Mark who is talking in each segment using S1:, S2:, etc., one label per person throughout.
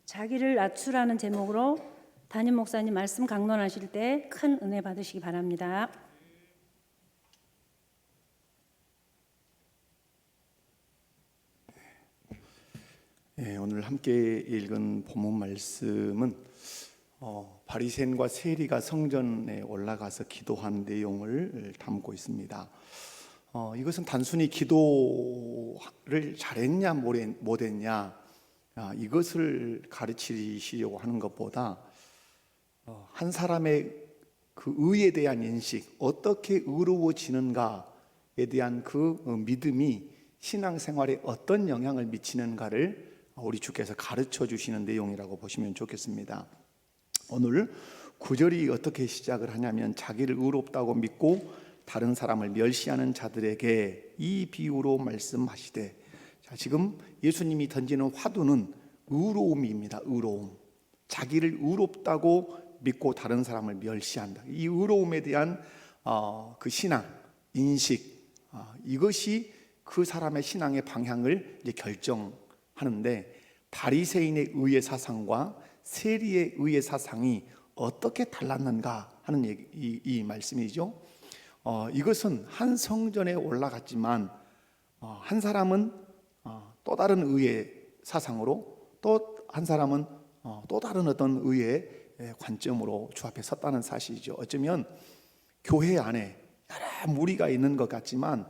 S1: 자기를 낮추라는 제목으로 담임 목사님 말씀 강론하실 때 큰 은혜 받으시기 바랍니다.
S2: 오늘 함께 읽은 본문 말씀은 바리새인과 세리가 성전에 올라가서 기도한 내용을 담고 있습니다. 이것은 단순히 기도를 잘했냐 못했냐 이것을 가르치시려고 하는 것보다 한 사람의 그 의에 대한 인식, 어떻게 의로워지는가에 대한 그 믿음이 신앙생활에 어떤 영향을 미치는가를 우리 주께서 가르쳐 주시는 내용이라고 보시면 좋겠습니다. 오늘 9절이 어떻게 시작을 하냐면, 자기를 의롭다고 믿고 다른 사람을 멸시하는 자들에게 이 비유로 말씀하시되, 지금 예수님이 던지는 화두는 의로움입니다. 의로움. 자기를 의롭다고 믿고 다른 사람을 멸시한다. 이 의로움에 대한 그 신앙, 인식, 이것이 그 사람의 신앙의 방향을 이제 결정하는데, 바리새인의 의의 사상과 세리의 의의 사상이 어떻게 달랐는가 하는 이 말씀이죠. 이것은 한 성전에 올라갔지만 한 사람은 또 다른 의의 사상으로, 또 한 사람은 또 다른 어떤 의의 관점으로 주 앞에 섰다는 사실이죠. 어쩌면 교회 안에 여러 무리가 있는 것 같지만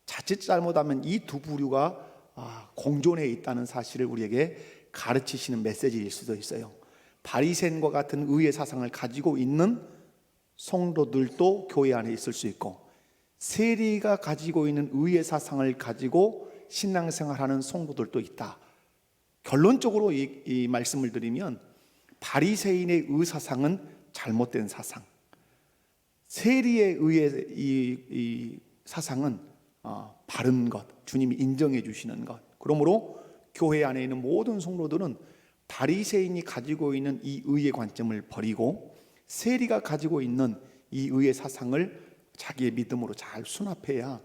S2: 자칫 잘못하면 이 두 부류가 공존해 있다는 사실을 우리에게 가르치시는 메시지일 수도 있어요. 바리새인과 같은 의의 사상을 가지고 있는 성도들도 교회 안에 있을 수 있고, 세리가 가지고 있는 의의 사상을 가지고 신앙생활하는 성도들도 있다. 결론적으로 이 말씀을 드리면, 바리새인의 의 사상은 잘못된 사상, 세리의 의의 이 사상은 바른 것, 주님이 인정해 주시는 것. 그러므로 교회 안에 있는 모든 성도들은 바리새인이 가지고 있는 이 의의 관점을 버리고 세리가 가지고 있는 이 의의 사상을 자기의 믿음으로 잘 수납해야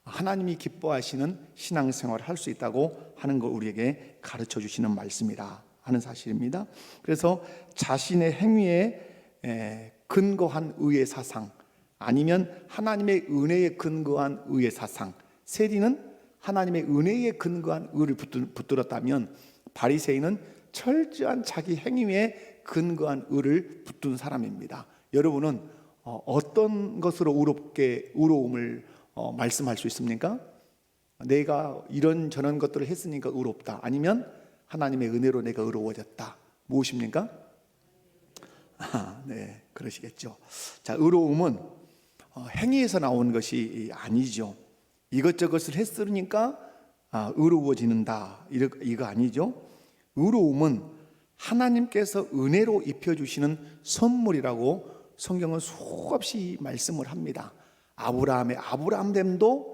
S2: 하나님이 기뻐하시는 신앙생활을 할 수 있다고 하는 걸 우리에게 가르쳐 주시는 말씀이라 하는 사실입니다. 그래서 자신의 행위에 근거한 의의 사상, 아니면 하나님의 은혜에 근거한 의의 사상, 세리는 하나님의 은혜에 근거한 의를 붙들었다면, 바리새인은 철저한 자기 행위에 근거한 의를 붙든 사람입니다. 여러분은 어떤 것으로 의로움을 말씀할 수 있습니까? 내가 이런 저런 것들을 했으니까 의롭다, 아니면 하나님의 은혜로 내가 의로워졌다, 무엇입니까? 네, 그러시겠죠. 자, 의로움은 행위에서 나온 것이 아니죠. 이것저것을 했으니까 의로워지는다, 이거 아니죠. 의로움은 하나님께서 은혜로 입혀주시는 선물이라고 성경은 수없이 말씀을 합니다. 아브라함됨도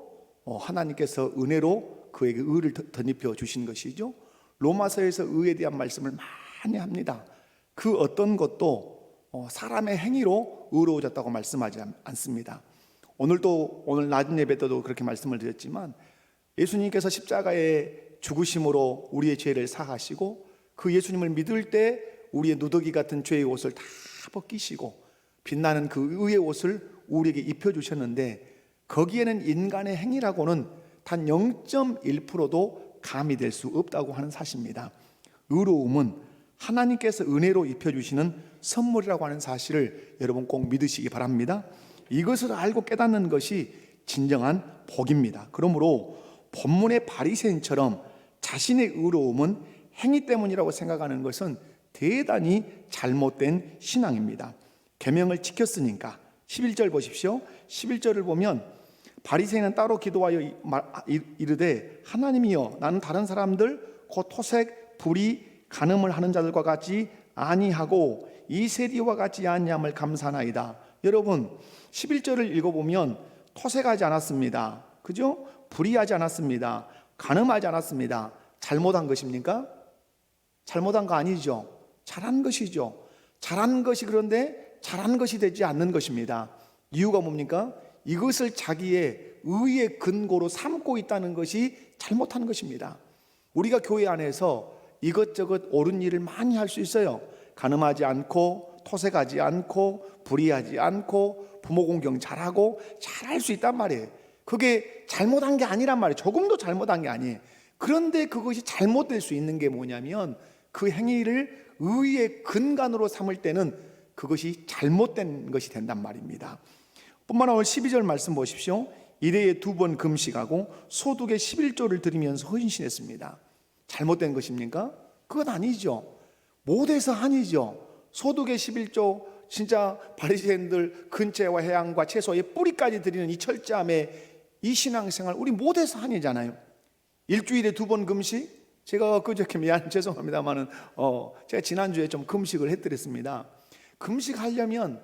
S2: 하나님께서 은혜로 그에게 의를 덧입혀 주신 것이죠. 로마서에서 의에 대한 말씀을 많이 합니다. 그 어떤 것도 사람의 행위로 의로워졌다고 말씀하지 않습니다. 오늘 낮은 예배 때도 그렇게 말씀을 드렸지만, 예수님께서 십자가의 죽으심으로 우리의 죄를 사하시고, 그 예수님을 믿을 때 우리의 누더기 같은 죄의 옷을 다 벗기시고 빛나는 그 의의 옷을 우리에게 입혀주셨는데, 거기에는 인간의 행위라고는 단 0.1%도 가미될 수 없다고 하는 사실입니다. 의로움은 하나님께서 은혜로 입혀주시는 선물이라고 하는 사실을 여러분 꼭 믿으시기 바랍니다. 이것을 알고 깨닫는 것이 진정한 복입니다. 그러므로 본문의 바리새인처럼 자신의 의로움은 행위 때문이라고 생각하는 것은 대단히 잘못된 신앙입니다. 계명을 지켰으니까. 11절 보십시오. 11절을 보면 바리새인은 따로 기도하여 이르되, 하나님이여, 나는 다른 사람들 곧 토색, 불의, 간음을 하는 자들과 같이 아니하고 이 세리와 같이 아니함을 감사하나이다. 여러분, 11절을 읽어보면 토색하지 않았습니다. 그죠? 불의하지 않았습니다. 간음하지 않았습니다. 잘못한 것입니까? 잘못한 거 아니죠. 잘한 것이죠. 잘한 것이, 그런데 잘한 것이 되지 않는 것입니다. 이유가 뭡니까? 이것을 자기의 의의 근거로 삼고 있다는 것이 잘못한 것입니다. 우리가 교회 안에서 이것저것 옳은 일을 많이 할 수 있어요. 간음하지 않고, 토색하지 않고, 불의하지 않고, 부모 공경 잘하고 잘할 수 있단 말이에요. 그게 잘못한 게 아니란 말이에요. 조금도 잘못한 게 아니에요. 그런데 그것이 잘못될 수 있는 게 뭐냐면, 그 행위를 의의 근간으로 삼을 때는 그것이 잘못된 것이 된단 말입니다. 뿐만 아니라 12절 말씀 보십시오. 일해에 2번 금식하고 소득의 11조를 드리면서 헌신했습니다. 잘못된 것입니까? 그건 아니죠. 못해서 아니죠. 소득의 11조, 진짜 바리새인들 근처와 해양과 채소의 뿌리까지 드리는 이 철저함의 이 신앙생활, 우리 못해서 아니잖아요. 일주일에 2번 금식. 제가 그저께 죄송합니다만은 제가 지난주에 좀 금식을 해드렸습니다. 금식하려면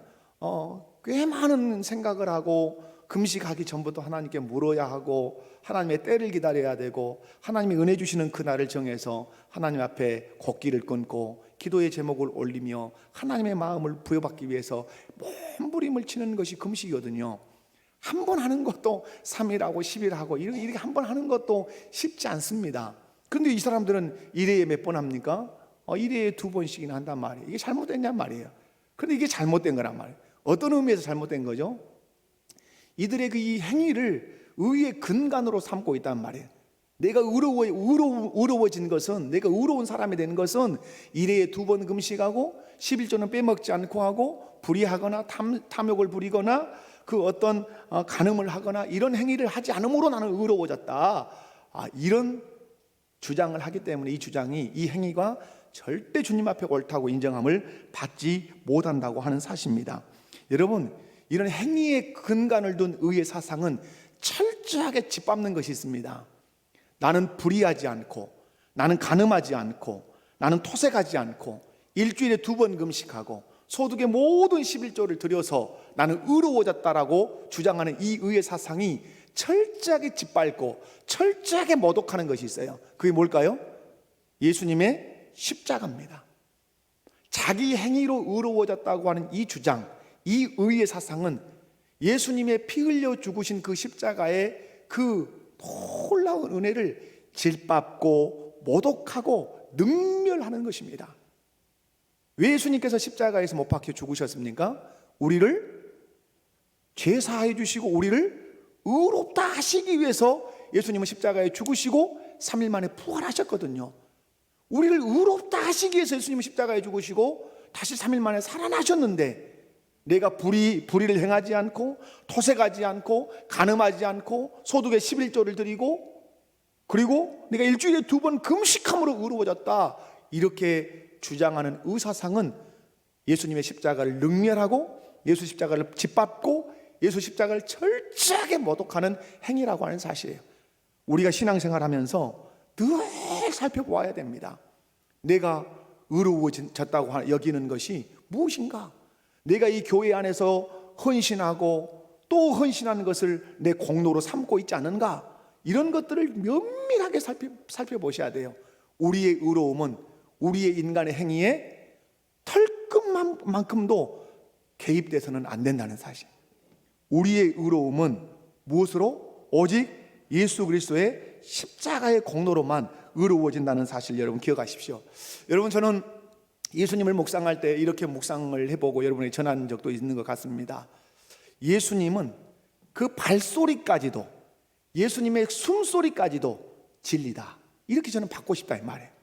S2: 꽤 많은 생각을 하고, 금식하기 전부터 하나님께 물어야 하고, 하나님의 때를 기다려야 되고, 하나님이 은혜 주시는 그날을 정해서 하나님 앞에 곡기를 끊고 기도의 제목을 올리며 하나님의 마음을 부여받기 위해서 몸부림을 치는 것이 금식이거든요. 한 번 하는 것도 3일하고 10일하고 이렇게 한 번 하는 것도 쉽지 않습니다. 그런데 이 사람들은 1회에 몇 번 합니까? 1회에 2번씩이나 한단 말이에요. 이게 잘못됐냔 말이에요. 그런데 이게 잘못된 거란 말이에요. 어떤 의미에서 잘못된 거죠? 이들의 그 이 행위를 의의 근간으로 삼고 있단 말이에요. 내가 의로워진 것은, 내가 의로운 사람이 된 것은 1회에 2번 금식하고 11조는 빼먹지 않고 하고, 불의하거나 탐욕을 부리거나 그 어떤 간음을 하거나 이런 행위를 하지 않음으로 나는 의로워졌다. 이런 주장을 하기 때문에 이 주장이, 이 행위가 절대 주님 앞에 옳다고 인정함을 받지 못한다고 하는 사실입니다. 여러분, 이런 행위의 근간을 둔 의의 사상은 철저하게 짓밟는 것이 있습니다. 나는 불의하지 않고, 나는 간음하지 않고, 나는 토색하지 않고, 일주일에 2번 금식하고 소득의 모든 11조를 들여서 나는 의로워졌다라고 주장하는 이 의의 사상이 철저하게 짓밟고 철저하게 모독하는 것이 있어요. 그게 뭘까요? 예수님의 십자가입니다. 자기 행위로 의로워졌다고 하는 이 주장, 이 의의 사상은 예수님의 피 흘려 죽으신 그 십자가의 그 놀라운 은혜를 짓밟고 모독하고 능멸하는 것입니다. 왜 예수님께서 십자가에서 못 박혀 죽으셨습니까? 우리를 죄사해 주시고 우리를 의롭다 하시기 위해서 예수님은 십자가에 죽으시고 3일 만에 부활하셨거든요. 우리를 의롭다 하시기 위해서 예수님은 십자가에 죽으시고 다시 3일 만에 살아나셨는데, 내가 불의를 행하지 않고, 토색하지 않고, 간음하지 않고, 소득의 11조를 드리고, 그리고 내가 일주일에 2번 금식함으로 의로워졌다, 이렇게 주장하는 의사상은 예수님의 십자가를 능멸하고 예수 십자가를 짓밟고 예수 십자가를 철저하게 모독하는 행위라고 하는 사실이에요. 우리가 신앙생활하면서 늘 살펴보아야 됩니다. 내가 의로워졌다고 여기는 것이 무엇인가? 내가 이 교회 안에서 헌신하고 또 헌신하는 것을 내 공로로 삼고 있지 않은가? 이런 것들을 면밀하게 살펴보셔야 돼요. 우리의 의로움은 우리의 인간의 행위에 털끝만큼도 개입돼서는 안 된다는 사실. 우리의 의로움은 무엇으로? 오직 예수 그리스도의 십자가의 공로로만 의로워진다는 사실 여러분 기억하십시오. 여러분, 저는 예수님을 묵상할 때 이렇게 묵상을 해보고 여러분에게 전한 적도 있는 것 같습니다. 예수님은 그 발소리까지도, 예수님의 숨소리까지도 진리다, 이렇게 저는 받고 싶다 이 말이에요.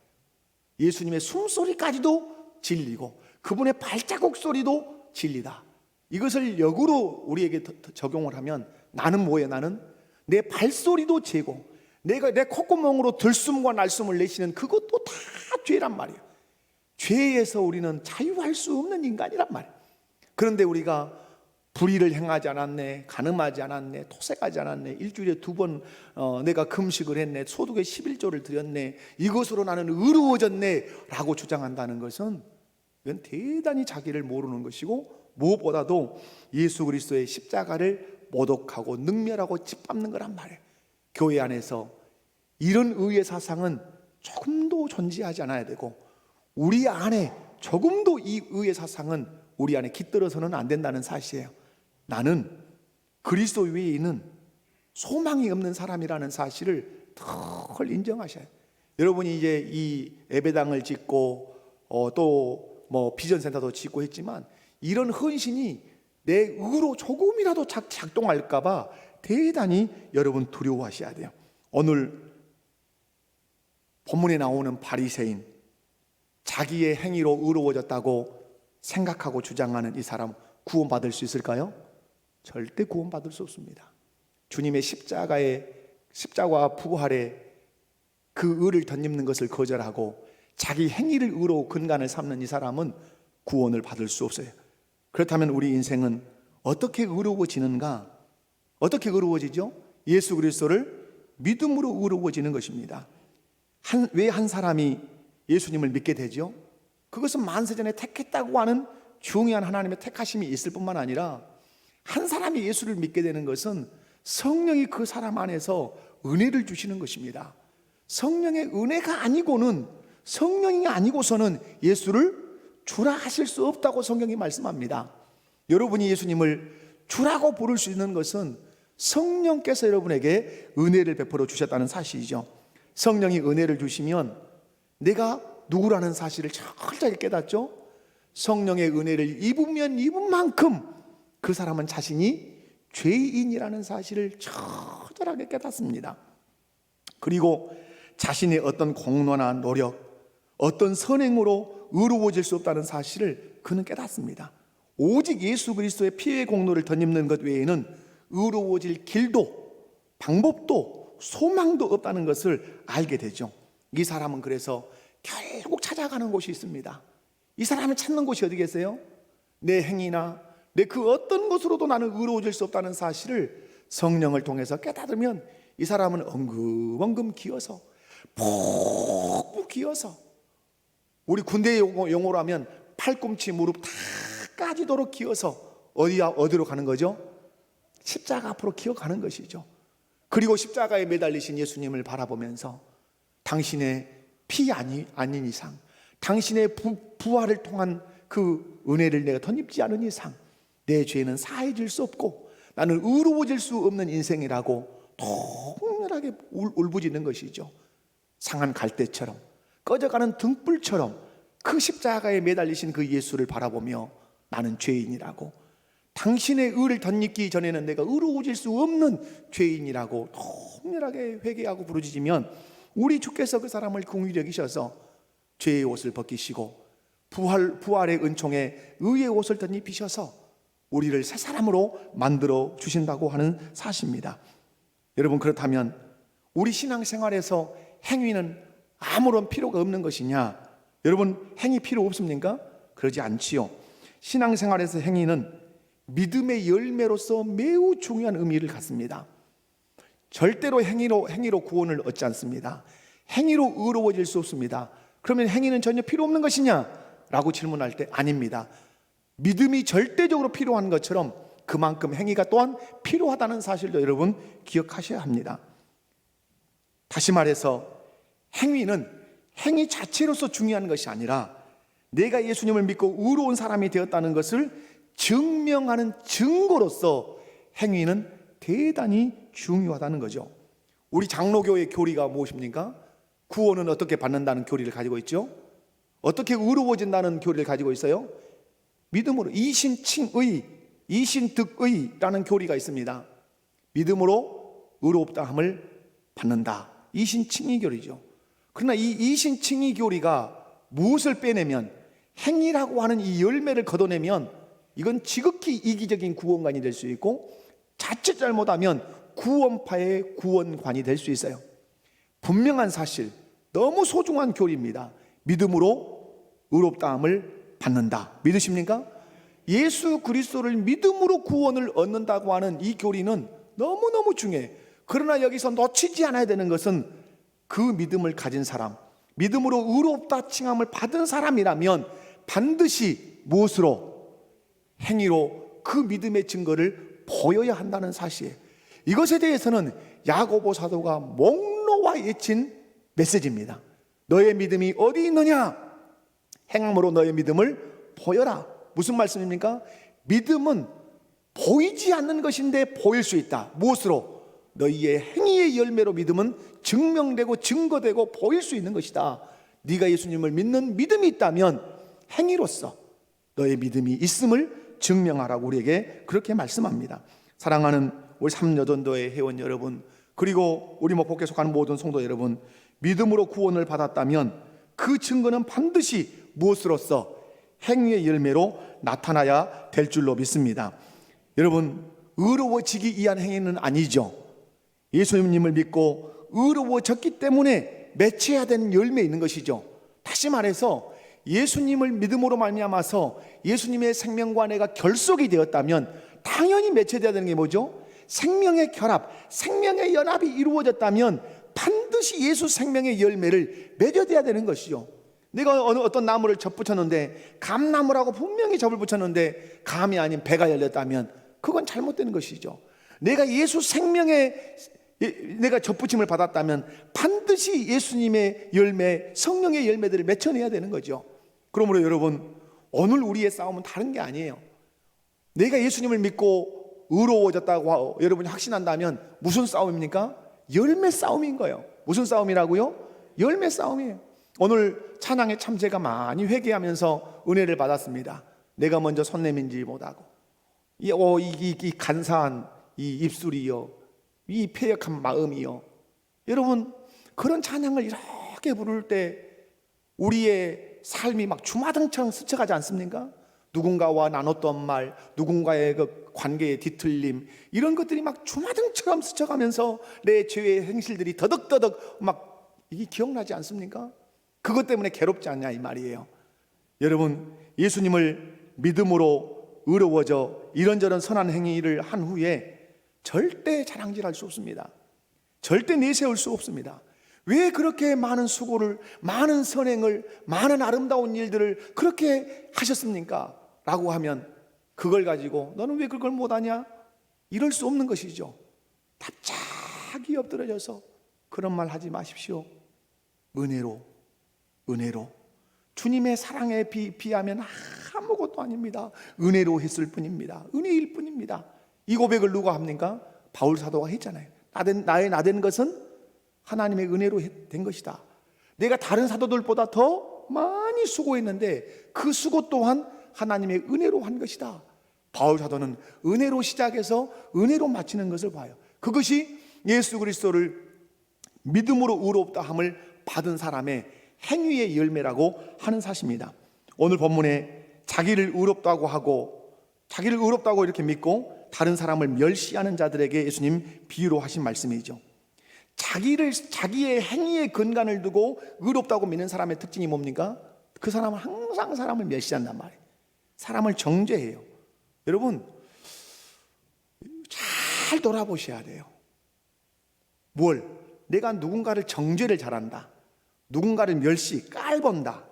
S2: 예수님의 숨소리까지도 진리고 그분의 발자국 소리도 진리다. 이것을 역으로 우리에게 적용을 하면 나는 뭐예요? 나는 내 발소리도 죄고 내가 내 콧구멍으로 들숨과 날숨을 내쉬는 그것도 다 죄란 말이에요. 죄에서 우리는 자유할 수 없는 인간이란 말이에요. 그런데 우리가 불의를 행하지 않았네, 간음하지 않았네, 토색하지 않았네, 일주일에 2번 내가 금식을 했네, 소득의 11조를 드렸네, 이것으로 나는 의로워졌네 라고 주장한다는 것은 이건 대단히 자기를 모르는 것이고, 무엇보다도 예수 그리스도의 십자가를 모독하고 능멸하고 짓밟는 거란 말이에요. 교회 안에서 이런 의의 사상은 조금도 존재하지 않아야 되고, 우리 안에 조금도 이 의의 사상은 우리 안에 깃들어서는 안 된다는 사실이에요. 나는 그리스도 위에 있는 소망이 없는 사람이라는 사실을 덜 인정하셔야 해요. 여러분이 이제 이 예배당을 짓고 또 뭐 비전센터도 짓고 했지만 이런 헌신이 내 의로 조금이라도 작동할까봐 대단히 여러분 두려워하셔야 돼요. 오늘 본문에 나오는 바리새인, 자기의 행위로 의로워졌다고 생각하고 주장하는 이 사람 구원받을 수 있을까요? 절대 구원받을 수 없습니다. 주님의 십자가와 부활에 그 의를 덧입는 것을 거절하고 자기 행위를 의로 근간을 삼는 이 사람은 구원을 받을 수 없어요. 그렇다면 우리 인생은 어떻게 의로워지는가? 어떻게 의로워지죠? 예수 그리스도를 믿음으로 의로워지는 것입니다. 왜 한 사람이 예수님을 믿게 되죠? 그것은 만세전에 택했다고 하는 중요한 하나님의 택하심이 있을 뿐만 아니라 한 사람이 예수를 믿게 되는 것은 성령이 그 사람 안에서 은혜를 주시는 것입니다. 성령의 은혜가 아니고는, 성령이 아니고서는 예수를 주라 하실 수 없다고 성경이 말씀합니다. 여러분이 예수님을 주라고 부를 수 있는 것은 성령께서 여러분에게 은혜를 베풀어 주셨다는 사실이죠. 성령이 은혜를 주시면 내가 누구라는 사실을 철저하게 깨닫죠. 성령의 은혜를 입으면 입은 만큼 그 사람은 자신이 죄인이라는 사실을 철저하게 깨닫습니다. 그리고 자신의 어떤 공로나 노력, 어떤 선행으로 의로워질 수 없다는 사실을 그는 깨닫습니다. 오직 예수 그리스도의 피의 공로를 덧입는 것 외에는 의로워질 길도 방법도 소망도 없다는 것을 알게 되죠. 이 사람은 그래서 결국 찾아가는 곳이 있습니다. 이 사람을 찾는 곳이 어디겠어요? 내 행위나 내 그 어떤 것으로도 나는 의로워질 수 없다는 사실을 성령을 통해서 깨달으면 이 사람은 엉금엉금 기어서, 푹푹 기어서, 우리 군대 용어로 하면 팔꿈치 무릎 다 까지도록 기어서 어디로 가는 거죠? 십자가 앞으로 기어가는 것이죠. 그리고 십자가에 매달리신 예수님을 바라보면서 당신의 피 아닌 이상, 당신의 부활을 통한 그 은혜를 내가 덧입지 않은 이상 내 죄는 사해질 수 없고 나는 의로워질 수 없는 인생이라고 통렬하게 울부짖는 것이죠. 상한 갈대처럼, 꺼져가는 등불처럼 그 십자가에 매달리신 그 예수를 바라보며 나는 죄인이라고, 당신의 의를 덧입기 전에는 내가 의로워질 수 없는 죄인이라고 통렬하게 회개하고 부르짖으면 우리 주께서 그 사람을 긍휼히 여기셔서 죄의 옷을 벗기시고 부활의 은총에 의의 옷을 덧입히셔서 우리를 새 사람으로 만들어 주신다고 하는 사실입니다. 여러분, 그렇다면 우리 신앙생활에서 행위는 아무런 필요가 없는 것이냐? 여러분, 행위 필요 없습니까? 그러지 않지요. 신앙생활에서 행위는 믿음의 열매로서 매우 중요한 의미를 갖습니다. 절대로 행위로 구원을 얻지 않습니다. 행위로 의로워질 수 없습니다. 그러면 행위는 전혀 필요 없는 것이냐? 라고 질문할 때 아닙니다. 믿음이 절대적으로 필요한 것처럼 그만큼 행위가 또한 필요하다는 사실도 여러분 기억하셔야 합니다. 다시 말해서 행위는 행위 자체로서 중요한 것이 아니라 내가 예수님을 믿고 의로운 사람이 되었다는 것을 증명하는 증거로서 행위는 대단히 중요하다는 거죠. 우리 장로교의 교리가 무엇입니까? 구원은 어떻게 받는다는 교리를 가지고 있죠? 어떻게 의로워진다는 교리를 가지고 있어요? 믿음으로, 이신칭의, 이신득의라는 교리가 있습니다. 믿음으로 의롭다함을 받는다. 이신칭의 교리죠. 그러나 이 이신칭의 교리가 무엇을 빼내면, 행위라고 하는 이 열매를 걷어내면 이건 지극히 이기적인 구원관이 될 수 있고 자칫 잘못하면 구원파의 구원관이 될 수 있어요. 분명한 사실, 너무 소중한 교리입니다. 믿음으로 의롭다함을 받는다. 믿으십니까? 예수 그리스도를 믿음으로 구원을 얻는다고 하는 이 교리는 너무너무 중요해. 그러나 여기서 놓치지 않아야 되는 것은 그 믿음을 가진 사람, 믿음으로 의롭다 칭함을 받은 사람이라면 반드시 무엇으로? 행위로 그 믿음의 증거를 보여야 한다는 사실. 이것에 대해서는 야고보 사도가 목놓아 외친 메시지입니다. 너의 믿음이 어디 있느냐? 행함으로 너의 믿음을 보여라. 무슨 말씀입니까? 믿음은 보이지 않는 것인데 보일 수 있다. 무엇으로? 너희의 행위의 열매로 믿음은 증명되고 증거되고 보일 수 있는 것이다. 네가 예수님을 믿는 믿음이 있다면 행위로서 너의 믿음이 있음을 증명하라고 우리에게 그렇게 말씀합니다. 사랑하는 우리 삼여전도회 회원 여러분, 그리고 우리 목포교회 속하는 모든 성도 여러분, 믿음으로 구원을 받았다면 그 증거는 반드시 무엇으로서? 행위의 열매로 나타나야 될 줄로 믿습니다. 여러분, 의로워지기 위한 행위는 아니죠. 예수님을 믿고 의로워졌기 때문에 맺혀야 되는 열매 있는 것이죠. 다시 말해서 예수님을 믿음으로 말미암아서 예수님의 생명과 내가 결속이 되었다면 당연히 맺혀야 되는 게 뭐죠? 생명의 결합, 생명의 연합이 이루어졌다면 반드시 예수 생명의 열매를 맺어야 되는 것이죠. 내가 어떤 나무를 접붙였는데, 감나무라고 분명히 접을 붙였는데 감이 아닌 배가 열렸다면 그건 잘못된 것이죠. 내가 예수 생명의 내가 접붙임을 받았다면 반드시 예수님의 열매, 성령의 열매들을 맺어내야 되는 거죠. 그러므로 여러분, 오늘 우리의 싸움은 다른 게 아니에요. 내가 예수님을 믿고 의로워졌다고 여러분이 확신한다면 무슨 싸움입니까? 열매 싸움인 거예요. 무슨 싸움이라고요? 열매 싸움이에요. 오늘 찬양의 참 제가 많이 회개하면서 은혜를 받았습니다. 내가 먼저 손 내민지 못하고 이 간사한 이 입술이요, 이 패역한 마음이요. 여러분, 그런 찬양을 이렇게 부를 때 우리의 삶이 막 주마등처럼 스쳐가지 않습니까? 누군가와 나눴던 말, 누군가의 그 관계의 뒤틀림, 이런 것들이 막 주마등처럼 스쳐가면서 내 죄의 행실들이 더덕더덕 막 이게 기억나지 않습니까? 그것 때문에 괴롭지 않냐 이 말이에요. 여러분, 예수님을 믿음으로 의로워져 이런저런 선한 행위를 한 후에 절대 자랑질할 수 없습니다. 절대 내세울 수 없습니다. 왜 그렇게 많은 수고를, 많은 선행을, 많은 아름다운 일들을 그렇게 하셨습니까? 라고 하면 그걸 가지고 너는 왜 그걸 못하냐? 이럴 수 없는 것이죠. 답작이 엎드려져서 그런 말 하지 마십시오. 은혜로 주님의 사랑에 비하면 아무것도 아닙니다. 은혜로 했을 뿐입니다. 은혜일 뿐입니다. 이 고백을 누가 합니까? 바울 사도가 했잖아요. 나의 나된 것은 하나님의 은혜로 된 것이다. 내가 다른 사도들보다 더 많이 수고했는데 그 수고 또한 하나님의 은혜로 한 것이다. 바울 사도는 은혜로 시작해서 은혜로 마치는 것을 봐요. 그것이 예수 그리스도를 믿음으로 의롭다 함을 받은 사람의 행위의 열매라고 하는 사실입니다. 오늘 본문에 자기를 의롭다고 하고 자기를 의롭다고 이렇게 믿고 다른 사람을 멸시하는 자들에게 예수님 비유로 하신 말씀이죠. 자기의 행위의 근간을 두고 의롭다고 믿는 사람의 특징이 뭡니까? 그 사람은 항상 사람을 멸시한단 말이에요. 사람을 정죄해요. 여러분, 잘 돌아보셔야 돼요. 내가 누군가를 정죄를 잘한다, 누군가를 멸시, 깔본다.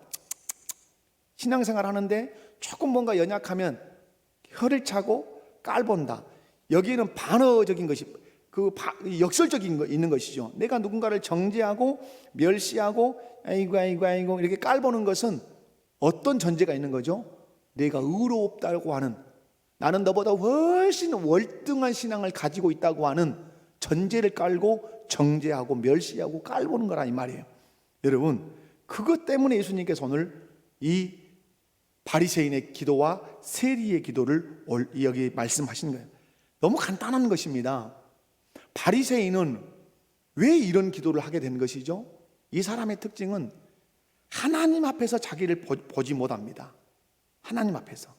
S2: 신앙생활 하는데 조금 뭔가 연약하면 혀를 차고 깔본다. 여기에는 반어적인 것이, 역설적인 거 있는 것이죠. 내가 누군가를 정죄하고 멸시하고 아이고 이렇게 깔보는 것은 어떤 전제가 있는 거죠? 내가 의롭다고 하는, 나는 너보다 훨씬 월등한 신앙을 가지고 있다고 하는 전제를 깔고 정죄하고 멸시하고 깔보는 거라 이 말이에요. 여러분, 그것 때문에 예수님께서 오늘 이 바리새인의 기도와 세리의 기도를 여기 말씀하신 거예요. 너무 간단한 것입니다. 바리새인은 왜 이런 기도를 하게 된 것이죠? 이 사람의 특징은 하나님 앞에서 자기를 보지 못합니다. 하나님 앞에서.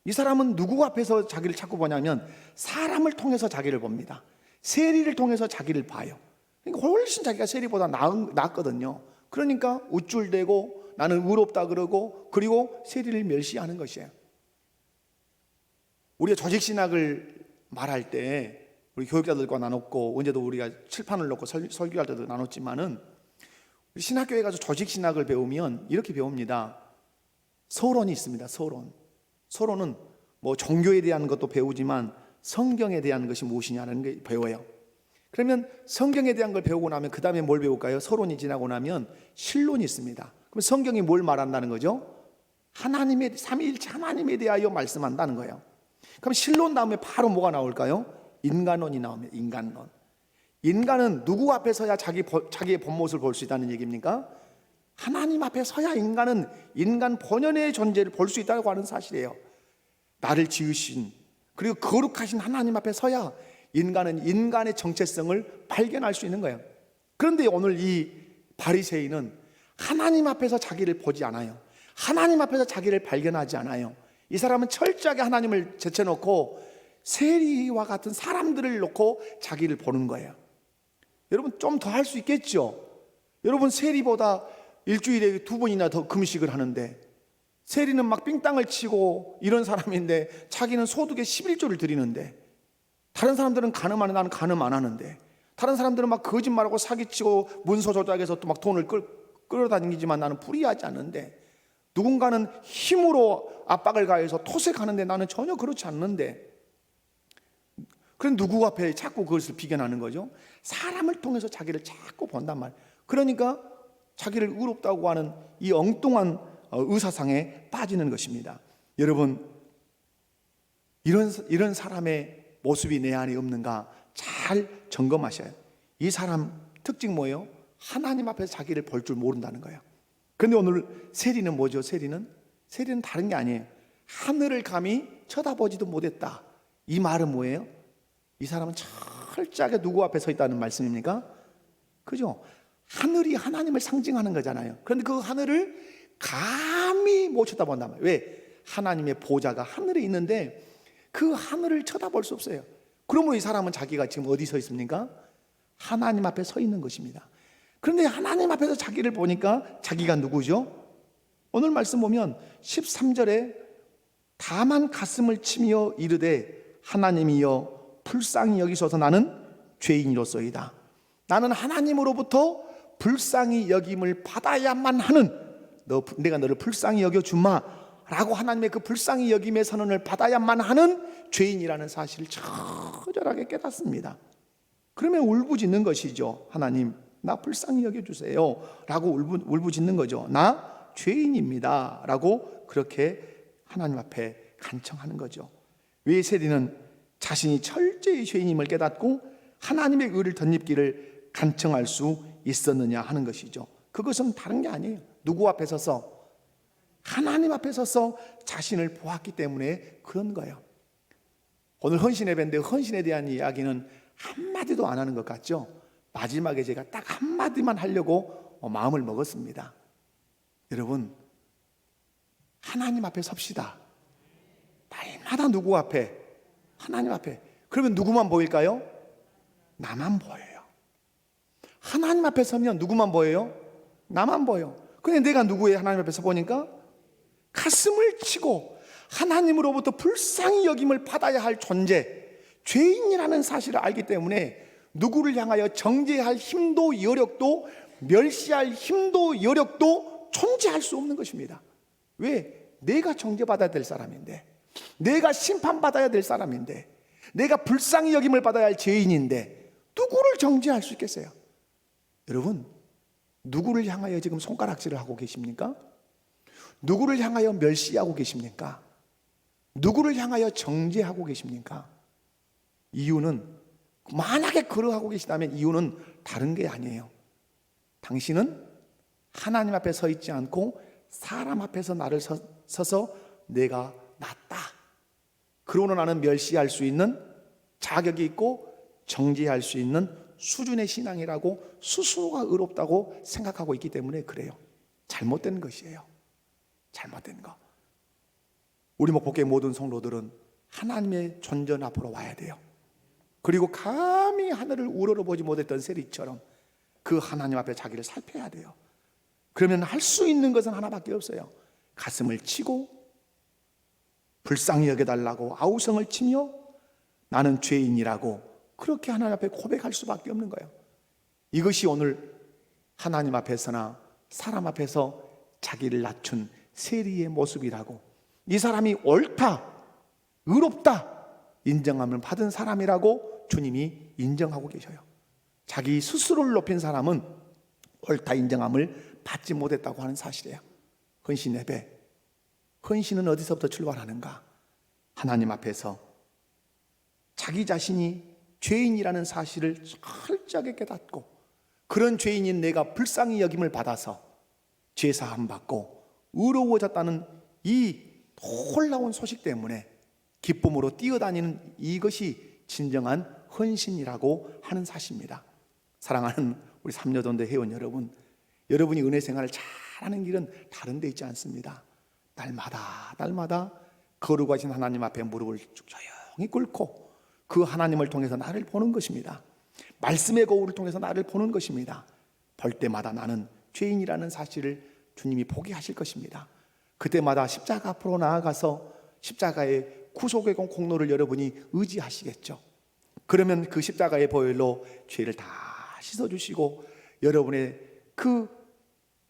S2: 이 사람은 누구 앞에서 자기를 자꾸 보냐면 사람을 통해서 자기를 봅니다. 세리를 통해서 자기를 봐요. 그러니까 훨씬 자기가 세리보다 낫거든요. 그러니까 우쭐대고 나는 의롭다 그러고, 그리고 세리를 멸시하는 것이에요. 우리가 조직신학을 말할 때 우리 교육자들과 나눴고, 언제도 우리가 칠판을 놓고 설교할 때도 나눴지만은, 우리 신학교에 가서 조직신학을 배우면 이렇게 배웁니다. 서론이 있습니다. 서론은 뭐 종교에 대한 것도 배우지만 성경에 대한 것이 무엇이냐는 게 배워요. 그러면 성경에 대한 걸 배우고 나면 그 다음에 뭘 배울까요? 서론이 지나고 나면 신론이 있습니다. 그럼 성경이 뭘 말한다는 거죠? 하나님의 삼위일체 하나님에 대하여 말씀한다는 거예요. 그럼 신론 다음에 바로 뭐가 나올까요? 인간론이 나옵니다. 인간은 누구 앞에 서야 자기의 본 모습을 볼 수 있다는 얘기입니까? 하나님 앞에 서야 인간은 인간 본연의 존재를 볼 수 있다고 하는 사실이에요. 나를 지으신 그리고 거룩하신 하나님 앞에 서야 인간은 인간의 정체성을 발견할 수 있는 거예요. 그런데 오늘 이 바리새인은 하나님 앞에서 자기를 보지 않아요. 하나님 앞에서 자기를 발견하지 않아요. 이 사람은 철저하게 하나님을 제쳐놓고 세리와 같은 사람들을 놓고 자기를 보는 거예요. 여러분 좀 더 할 수 있겠죠? 여러분 세리보다 일주일에 2번이나 더 금식을 하는데, 세리는 막 삥땅을 치고 이런 사람인데 자기는 소득의 11조를 드리는데, 다른 사람들은 간음하는데 나는 간음 안 하는데, 다른 사람들은 막 거짓말하고 사기치고 문서 조작해서 또 막 돈을 끌어다니지만 나는 불의하지 않는데, 누군가는 힘으로 압박을 가해서 토색하는데 나는 전혀 그렇지 않는데, 그럼 누구 앞에 자꾸 그것을 비견하는 거죠? 사람을 통해서 자기를 자꾸 본단 말이에요. 그러니까 자기를 의롭다고 하는 이 엉뚱한 의사상에 빠지는 것입니다. 여러분, 이런 사람의 모습이 내 안에 없는가 잘 점검하셔요. 이 사람 특징 뭐예요? 하나님 앞에서 자기를 볼 줄 모른다는 거예요. 그런데 오늘 세리는 뭐죠? 세리는 다른 게 아니에요. 하늘을 감히 쳐다보지도 못했다. 이 말은 뭐예요? 이 사람은 철저하게 누구 앞에 서 있다는 말씀입니까? 그죠? 하늘이 하나님을 상징하는 거잖아요. 그런데 그 하늘을 감히 못 쳐다본단 말이에요. 왜? 하나님의 보좌가 하늘에 있는데 그 하늘을 쳐다볼 수 없어요. 그러므로 이 사람은 자기가 지금 어디 서 있습니까? 하나님 앞에 서 있는 것입니다. 그런데 하나님 앞에서 자기를 보니까 자기가 누구죠? 오늘 말씀 보면 13절에 다만 가슴을 치며 이르되 하나님이여 불쌍히 여기소서 나는 죄인이로소이다. 나는 하나님으로부터 불쌍히 여김을 받아야만 하는, 내가 너를 불쌍히 여겨주마 라고 하나님의 그 불쌍히 여김의 선언을 받아야만 하는 죄인이라는 사실을 처절하게 깨닫습니다. 그러면 울부짖는 것이죠. 하나님, 나 불쌍히 여겨주세요 라고 울부짖는 거죠. 나 죄인입니다 라고 그렇게 하나님 앞에 간청하는 거죠. 왜 세리는 자신이 철저히 죄인임을 깨닫고 하나님의 의를 덧입기를 간청할 수 있었느냐 하는 것이죠. 그것은 다른 게 아니에요. 누구 앞에 서서? 하나님 앞에 서서 자신을 보았기 때문에 그런 거예요. 오늘 헌신 예배인데 헌신에 대한 이야기는 한마디도 안 하는 것 같죠? 마지막에 제가 딱 한마디만 하려고 마음을 먹었습니다. 여러분, 하나님 앞에 섭시다. 날마다 누구 앞에? 하나님 앞에. 그러면 누구만 보일까요? 나만 보여요. 하나님 앞에 서면 누구만 보여요? 나만 보여. 근데 내가 누구예요? 하나님 앞에서 보니까 가슴을 치고 하나님으로부터 불쌍히 여김을 받아야 할 존재, 죄인이라는 사실을 알기 때문에 누구를 향하여 정죄할 힘도 여력도, 멸시할 힘도 여력도 존재할 수 없는 것입니다. 왜? 내가 정죄받아야 될 사람인데, 내가 심판받아야 될 사람인데, 내가 불쌍히 여김을 받아야 할 죄인인데 누구를 정죄할 수 있겠어요? 여러분, 누구를 향하여 지금 손가락질을 하고 계십니까? 누구를 향하여 멸시하고 계십니까? 누구를 향하여 정죄하고 계십니까? 이유는, 만약에 그러하고 계시다면 이유는 다른 게 아니에요. 당신은 하나님 앞에 서 있지 않고 사람 앞에서 나를 서서 내가 낫다, 그러나 나는 멸시할 수 있는 자격이 있고 정죄할 수 있는 수준의 신앙이라고 스스로가 의롭다고 생각하고 있기 때문에 그래요. 잘못된 것이에요. 잘못된 거. 우리 목복의 모든 성도들은 하나님의 존전 앞으로 와야 돼요. 그리고 감히 하늘을 우러러보지 못했던 세리처럼 그 하나님 앞에 자기를 살펴야 돼요. 그러면 할 수 있는 것은 하나밖에 없어요. 가슴을 치고 불쌍히 여겨달라고 아우성을 치며 나는 죄인이라고 그렇게 하나님 앞에 고백할 수밖에 없는 거예요. 이것이 오늘 하나님 앞에서나 사람 앞에서 자기를 낮춘 세리의 모습이라고, 이 사람이 옳다, 의롭다 인정함을 받은 사람이라고 주님이 인정하고 계셔요. 자기 스스로를 높인 사람은 옳다 인정함을 받지 못했다고 하는 사실이에요. 헌신 예배, 헌신은 어디서부터 출발하는가? 하나님 앞에서 자기 자신이 죄인이라는 사실을 철저하게 깨닫고 그런 죄인인 내가 불쌍히 여김을 받아서 죄사함 받고 의로워졌다는 이 놀라운 소식 때문에 기쁨으로 뛰어다니는 이것이 진정한 헌신이라고 하는 사실입니다. 사랑하는 우리 삼여전도 회원 여러분, 여러분이 은혜 생활을 잘하는 길은 다른 데 있지 않습니다. 날마다 거룩하신 하나님 앞에 무릎을 조용히 꿇고 그 하나님을 통해서 나를 보는 것입니다. 말씀의 거울을 통해서 나를 보는 것입니다. 볼 때마다 나는 죄인이라는 사실을 주님이 보게 하실 것입니다. 그때마다 십자가 앞으로 나아가서 십자가의 구속의 공로를 여러분이 의지하시겠죠. 그러면 그 십자가의 보혈로 죄를 다 씻어주시고 여러분의 그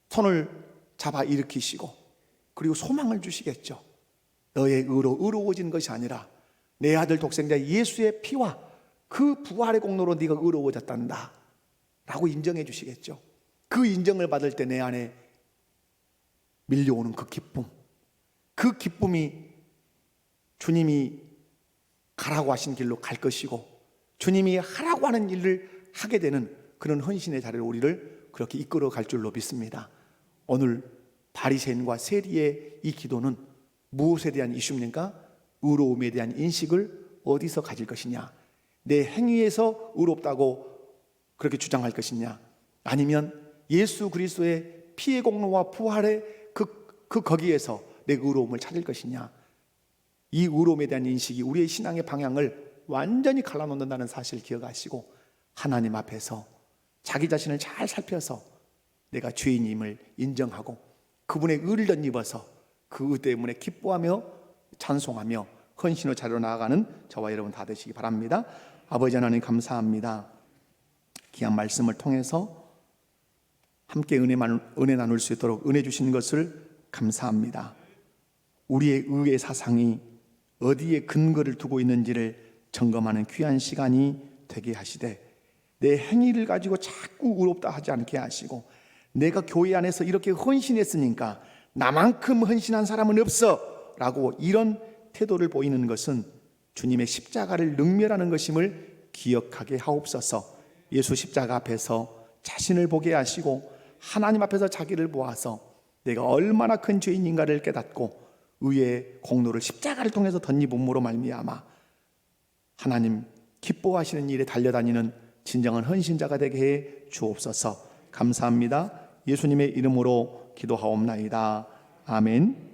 S2: 손을 잡아 일으키시고 그리고 소망을 주시겠죠. 너의 의로 의로워진 것이 아니라 내 아들 독생자 예수의 피와 그 부활의 공로로 네가 의로워졌단다 라고 인정해 주시겠죠. 그 인정을 받을 때 내 안에 밀려오는 그 기쁨, 그 기쁨이 주님이 가라고 하신 길로 갈 것이고 주님이 하라고 하는 일을 하게 되는 그런 헌신의 자리로 우리를 그렇게 이끌어 갈 줄로 믿습니다. 오늘 바리새인과 세리의 이 기도는 무엇에 대한 이슈입니까? 의로움에 대한 인식을 어디서 가질 것이냐, 내 행위에서 의롭다고 그렇게 주장할 것이냐, 아니면 예수 그리스도의 피의 공로와 부활의 거기에서 내 의로움을 찾을 것이냐. 이 의로움에 대한 인식이 우리의 신앙의 방향을 완전히 갈라놓는다는 사실을 기억하시고 하나님 앞에서 자기 자신을 잘 살펴서 내가 죄인임을 인정하고 그분의 의를 덧입어서 그 의 때문에 기뻐하며 찬송하며 헌신의 자리로 나아가는 저와 여러분 다 되시기 바랍니다. 아버지 하나님 감사합니다. 귀한 말씀을 통해서 함께 은혜 나눌 수 있도록 은혜 주시는 것을 감사합니다. 우리의 의의 사상이 어디에 근거를 두고 있는지를 점검하는 귀한 시간이 되게 하시되 내 행위를 가지고 자꾸 의롭다 하지 않게 하시고 내가 교회 안에서 이렇게 헌신했으니까 나만큼 헌신한 사람은 없어 라고 이런 태도를 보이는 것은 주님의 십자가를 능멸하는 것임을 기억하게 하옵소서. 예수 십자가 앞에서 자신을 보게 하시고 하나님 앞에서 자기를 보아서 내가 얼마나 큰 죄인인가를 깨닫고 의의 공로를 십자가를 통해서 덧입음으로 말미암아 하나님 기뻐하시는 일에 달려다니는 진정한 헌신자가 되게 해 주옵소서. 감사합니다. 예수님의 이름으로 기도하옵나이다. 아멘.